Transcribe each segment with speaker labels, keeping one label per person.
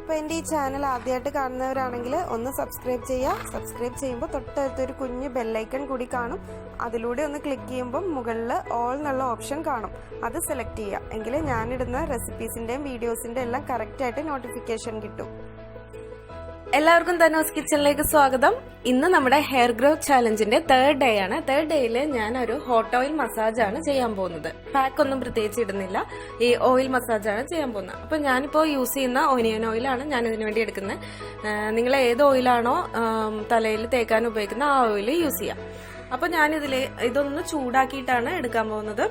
Speaker 1: അപ്പോൾ എൻ്റെ ഈ ചാനൽ ആദ്യമായിട്ട് കാണുന്നവരാണെങ്കിൽ ഒന്ന് സബ്സ്ക്രൈബ് ചെയ്യുക. സബ്സ്ക്രൈബ് ചെയ്യുമ്പോൾ തൊട്ടടുത്തൊരു കുഞ്ഞ് ബെല്ലൈക്കൺ കൂടി കാണും. അതിലൂടെ ഒന്ന് ക്ലിക്ക് ചെയ്യുമ്പോൾ മുകളിൽ ഓൾ എന്നുള്ള ഓപ്ഷൻ കാണും. അത് സെലക്ട് ചെയ്യുക. എങ്കിൽ ഞാനിടുന്ന റെസിപ്പീസിൻ്റെയും വീഡിയോസിൻ്റെ എല്ലാം കറക്റ്റായിട്ട് നോട്ടിഫിക്കേഷൻ കിട്ടും. എല്ലാവർക്കും തന്നൂസ് കിച്ചണിലേക്ക് സ്വാഗതം. ഇന്ന് നമ്മുടെ ഹെയർ ഗ്രോത്ത് ചാലഞ്ചിന്റെ 3rd ഡേ ആണ്. 3rd ഡേയിൽ ഞാൻ ഒരു ഹോട്ട് ഓയിൽ മസാജ് ആണ് ചെയ്യാൻ പോകുന്നത്. പാക്ക് ഒന്നും പ്രത്യേകിച്ച് ഇടുന്നില്ല, ഈ ഓയിൽ മസാജ് ആണ് ചെയ്യാൻ പോകുന്നത്. അപ്പൊ ഞാനിപ്പോ യൂസ് ചെയ്യുന്ന ഒനിയൻ ഓയിലാണ് ഞാൻ ഇതിനു വേണ്ടി എടുക്കുന്നത്. നിങ്ങൾ ഏത് ഓയിലാണോ തലയിൽ തേക്കാൻ ഉപയോഗിക്കുന്ന ആ ഓയിൽ യൂസ് ചെയ്യാം. അപ്പൊ ഞാനിതിൽ ഇതൊന്ന് ചൂടാക്കിയിട്ടാണ് എടുക്കാൻ പോകുന്നത്.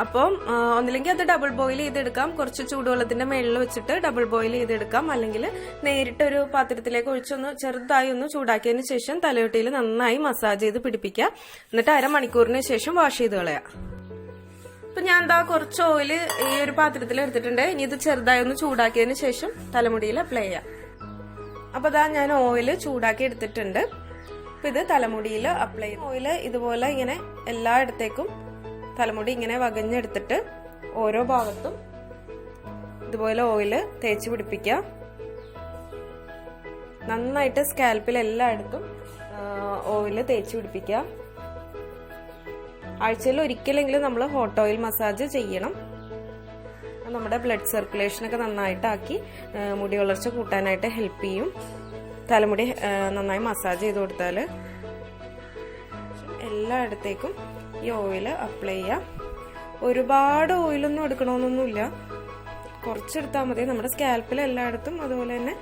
Speaker 1: അപ്പം ഒന്നില്ലെങ്കിൽ അത് ഡബിൾ ബോയിൽ ചെയ്തെടുക്കാം, കുറച്ച് ചൂടുവെള്ളത്തിന്റെ മേളിൽ വെച്ചിട്ട് ഡബിൾ ബോയിൽ ചെയ്തെടുക്കാം. അല്ലെങ്കിൽ നേരിട്ട് ഒരു പാത്രത്തിലേക്ക് ഒഴിച്ചൊന്ന് ചെറുതായി ഒന്ന് ചൂടാക്കിയതിന് ശേഷം തലയോട്ടിയിൽ നന്നായി മസാജ് ചെയ്ത് പിടിപ്പിക്കുക. എന്നിട്ട് അരമണിക്കൂറിന് ശേഷം വാഷ് ചെയ്ത് കളയാം. അപ്പൊ ഞാൻ എന്താ കുറച്ച് ഓയിൽ ഈ ഒരു പാത്രത്തിൽ എടുത്തിട്ടുണ്ട്. ഇനി ഇത് ചെറുതായി ഒന്ന് ചൂടാക്കിയതിന് ശേഷം തലമുടിയിൽ അപ്ലൈ ചെയ്യാം. അപ്പൊ ഇതാ ഞാൻ ഓയിൽ ചൂടാക്കി എടുത്തിട്ടുണ്ട്. അപ്പൊ ഇത് തലമുടിയിൽ അപ്ലൈ ചെയ്യും. ഓയില് ഇതുപോലെ ഇങ്ങനെ എല്ലായിടത്തേക്കും തലമുടി ഇങ്ങനെ വകഞ്ഞെടുത്തിട്ട് ഓരോ ഭാഗത്തും ഇതുപോലെ ഓയില് തേച്ച് പിടിപ്പിക്കുക. നന്നായിട്ട് സ്കാൽപ്പിൽ എല്ലായിടത്തും ഓയില് തേച്ച് പിടിപ്പിക്കുക. ആഴ്ചയിൽ ഒരിക്കലെങ്കിലും നമ്മൾ ഹോട്ട് ഓയിൽ മസാജ് ചെയ്യണം. നമ്മുടെ ബ്ലഡ് സർക്കുലേഷനൊക്കെ നന്നായിട്ടാക്കി മുടി വളർച്ച കൂട്ടാനായിട്ട് ഹെൽപ്പ് ചെയ്യും. തലമുടി നന്നായി മസാജ് ചെയ്ത് കൊടുത്താൽ എല്ലായിടത്തേക്കും ഈ ഓയിൽ അപ്ലൈ ചെയ്യാം. ഒരുപാട് ഓയിലൊന്നും എടുക്കണമെന്നൊന്നുമില്ല, കുറച്ചെടുത്താൽ മതി. നമ്മുടെ സ്കാൽപ്പിൽ എല്ലായിടത്തും അതുപോലെ തന്നെ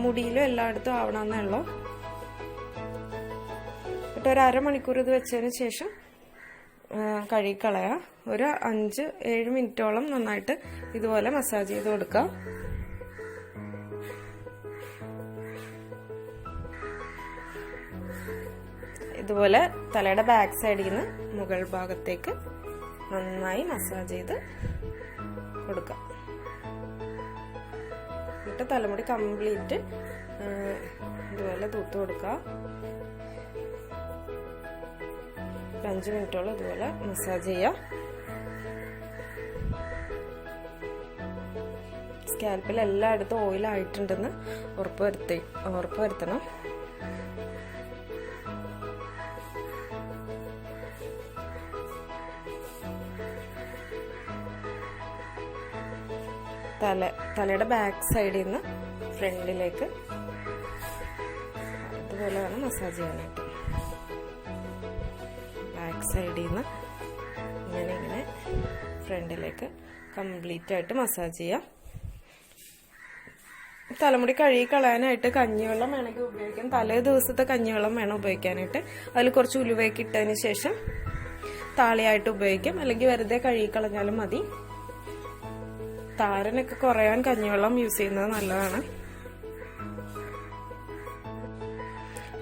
Speaker 1: മുടിയിലും എല്ലായിടത്തും ആവണമെന്നുള്ളൂ. എന്നിട്ട് ഒരു അരമണിക്കൂർ ഇത് വെച്ചതിന് ശേഷം കഴുകിക്കളയാം. ഒരു 5-7 മിനിറ്റോളം നന്നായിട്ട് ഇതുപോലെ മസാജ് ചെയ്ത് കൊടുക്കാം. ഇതുപോലെ തലയുടെ ബാക്ക് സൈഡിൽ നിന്ന് മുകൾ ഭാഗത്തേക്ക് നന്നായി മസാജ് ചെയ്ത് കൊടുക്കാം. എന്നിട്ട് തലമുടി കംപ്ലീറ്റ് ഇതുപോലെ തൂത്ത് കൊടുക്കാം. 5 മിനിറ്റോളം ഇതുപോലെ മസാജ് ചെയ്യാം. സ്കാൽപ്പിൽ എല്ലായിടത്തും ഓയിൽ ആയിട്ടുണ്ടെന്ന് ഉറപ്പ് വരുത്തണം. തലയുടെ ബാക്ക് സൈഡിൽ നിന്ന് ഫ്രണ്ടിലേക്ക് ഇതുപോലെ വേണം മസാജ് ചെയ്യാനായിട്ട്. ബാക്ക് സൈഡിൽ നിന്ന് ഇങ്ങനെ ഫ്രണ്ടിലേക്ക് കംപ്ലീറ്റ് ആയിട്ട് മസാജ് ചെയ്യാം. തലമുടി കഴുകി കളയാനായിട്ട് കഞ്ഞിവെള്ളം വേണമെങ്കിൽ ഉപയോഗിക്കാം. തലേ ദിവസത്തെ കഞ്ഞിവെള്ളം വേണം ഉപയോഗിക്കാനായിട്ട്. അതിൽ കുറച്ച് ഉലുവയൊക്കെ ഇട്ടതിന് ശേഷം താളിയായിട്ട് ഉപയോഗിക്കാം. അല്ലെങ്കിൽ വെറുതെ കഴുകി കളഞ്ഞാലും മതി. താരനൊക്കെ കുറയാൻ കഞ്ഞിവെള്ളം യൂസ് ചെയ്യുന്നത് നല്ലതാണ്.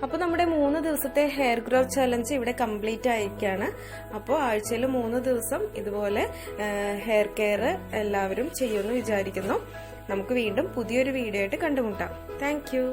Speaker 1: അപ്പോൾ നമ്മുടെ 3 ദിവസത്തെ ഹെയർ ഗ്രോത്ത് ചലഞ്ച് ഇവിടെ കംപ്ലീറ്റ് ആയിരിക്കുകയാണ്. അപ്പോൾ ആഴ്ചയിൽ 3 ദിവസം ഇതുപോലെ ഹെയർ കെയർ എല്ലാവരും ചെയ്യുമെന്ന് വിചാരിക്കുന്നു. നമുക്ക് വീണ്ടും പുതിയൊരു വീഡിയോ ആയിട്ട് കണ്ടുമുട്ടാം. Thank you.